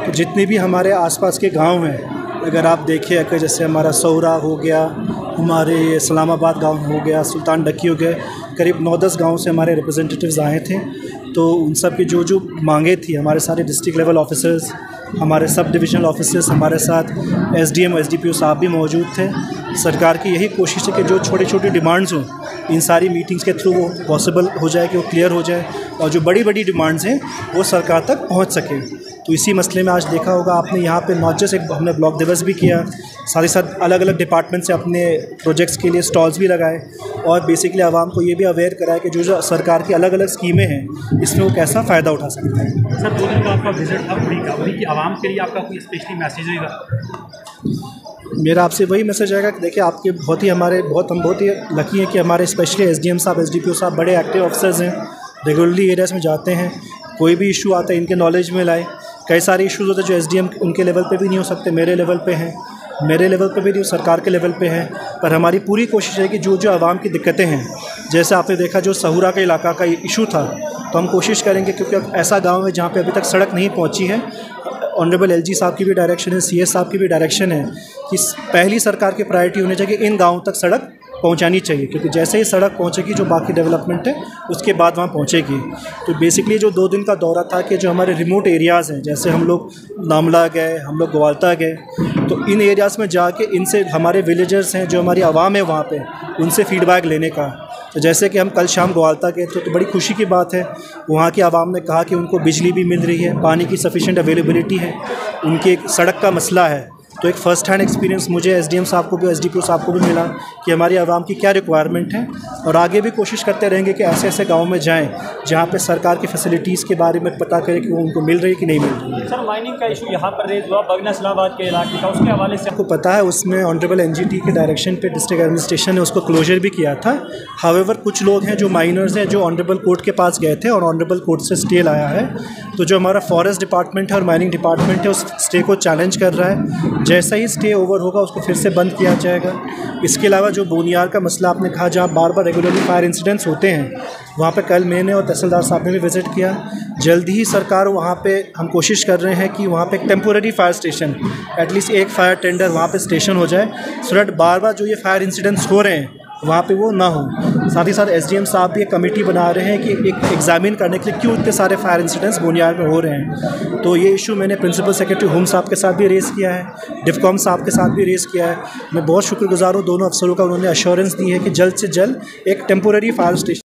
तो जितने भी हमारे आसपास के गांव हैं, अगर आप देखें कि जैसे हमारा सौरा हो गया, हमारे इस्लामाबाद गांव हो गया, सुल्तान डक्की हो गए, करीब 9-10 गाँव से हमारे रिप्रेजेंटेटिव्स आए थे। तो उन सब की जो मांगे थी, हमारे सारे डिस्ट्रिक्ट लेवल ऑफिसर्स, हमारे सब डिविजनल ऑफिसर्स, हमारे साथ एसडीएम और एसडीपीओ साहब भी मौजूद थे। सरकार की यही कोशिश है कि जो छोटी छोटी डिमांड्स हों, इन सारी मीटिंग्स के थ्रू वो पॉसिबल हो जाए, कि वो क्लियर हो जाए, और जो बड़ी बड़ी डिमांड्स हैं वो सरकार तक पहुंच सके। तो इसी मसले में आज देखा होगा आपने, यहाँ पे नॉट जस्ट एक हमने ब्लॉक दिवस भी किया, साथ ही साथ अलग अलग डिपार्टमेंट से अपने प्रोजेक्ट्स के लिए स्टॉल्स भी लगाए, और बेसिकली आवाम को ये भी अवेयर कराया कि जो सरकार की अलग अलग स्कीमें हैं इसमें वो कैसा फ़ायदा उठा सकते हैं। सर, 2 दिन का आपका विजिट था उड़ी की आवाम के लिए, आपका कोई स्पेशली मैसेज होगा? मेरा आपसे वही मैसेज आएगा कि देखिए, आपके हम बहुत ही लकी हैं कि हमारे स्पेशली एसडीएम साहब, एसडीपीओ साहब बड़े एक्टिव ऑफिसर्स हैं, रेगुलरली एरियाज़ में जाते हैं, कोई भी इशू आता है इनके नॉलेज में लाए। कई सारे इश्यूज़ होते हैं जो एसडीएम उनके लेवल पे भी नहीं हो सकते, मेरे लेवल पे हैं, मेरे लेवल पे भी नहीं, सरकार के लेवल पे हैं। पर हमारी पूरी कोशिश है कि जो आवाम की दिक्कतें हैं, जैसे आपने देखा जो सहूरा के इलाका का इशू था, तो हम कोशिश करेंगे, क्योंकि ऐसा गाँव है जहाँ पर अभी तक सड़क नहीं पहुँची है। ऑनरेबल एलजी साहब की भी डायरेक्शन है, सीएस साहब की भी डायरेक्शन है कि पहली सरकार की प्रायोरिटी होनी चाहिए कि इन गाँव तक सड़क पहुंचानी चाहिए, क्योंकि जैसे ही सड़क पहुंचेगी जो बाकी डेवलपमेंट है उसके बाद वहाँ पहुंचेगी। तो बेसिकली जो 2 दिन का दौरा था कि जो हमारे रिमोट एरियाज़ हैं, जैसे हम लोग नामला गए, हम लोग ग्वालता गए, तो इन एरियाज़ में जाके इनसे हमारे विलेजर्स हैं, जो हमारी आवाम है वहाँ पे, उनसे फीडबैक लेने का। तो जैसे कि हम कल शाम ग्वालता गए तो बड़ी खुशी की बात है, वहाँ की आवाम ने कहा कि उनको बिजली भी मिल रही है, पानी की सफिशेंट अवेलेबिलिटी है, उनकी एक सड़क का मसला है। तो एक फ़र्स्ट हैंड एक्सपीरियंस मुझे एसडीएम साहब को भी, एसडीपीओ साहब को भी मिला कि हमारी आवाम की क्या रिक्वायरमेंट है, और आगे भी कोशिश करते रहेंगे कि ऐसे ऐसे गाँव में जाएं जहाँ पे सरकार की फैसिलिटीज़ के बारे में पता करें कि वो उनको मिल रही है कि नहीं मिल रही है। सर, माइनिंग का इशू यहाँ पर रेज हुआ बगना इस्लामाबाद के इलाके का, उसके हवाले से आपको पता है उसमें ऑनरेबल एनजीटी के डायरेक्शन पे डिस्ट्रिक्ट एडमिनिस्ट्रेशन ने उसको क्लोजर भी किया था। हाउएवर कुछ लोग हैं जो माइनर्स हैं, जो ऑनरेबल कोर्ट के पास गए थे और ऑनरेबल कोर्ट से स्टे लाया है। तो जो हमारा फॉरेस्ट डिपार्टमेंट है और माइनिंग डिपार्टमेंट है, उस स्टे को चैलेंज कर रहा है। जैसा ही स्टे ओवर होगा उसको फिर से बंद किया जाएगा। इसके अलावा जो बोनियार का मसला आपने कहा, जहाँ बार बार रेगुलरली फायर इंसिडेंट्स होते हैं, वहाँ पे कल मैंने और तहसीलदार साहब ने भी विज़िट किया। जल्दी ही सरकार वहाँ पे, हम कोशिश कर रहे हैं कि वहाँ पे एक टेम्पोररी फायर स्टेशन, एटलीस्ट एक फायर टेंडर वहाँ पे स्टेशन हो जाए, सो दैट बार बार जो ये फायर इंसिडेंट्स हो रहे हैं वहाँ पे वो ना हो। साथ ही साथ एसडीएम साहब भी एक कमेटी बना रहे हैं कि एक एग्जामिन करने के लिए क्यों इतने सारे फायर इंसिडेंट्स बोनियार में हो रहे हैं। तो ये इशू मैंने प्रिंसिपल सेक्रेटरी होम साहब के साथ भी रेज़ किया है, डिफकॉम साहब के साथ भी रेज़ किया है। मैं बहुत शुक्रगुजार हूँ दोनों अफसरों का, उन्होंने अश्योरेंस दी है कि जल्द से जल्द एक टेम्पोररी फायर स्टेशन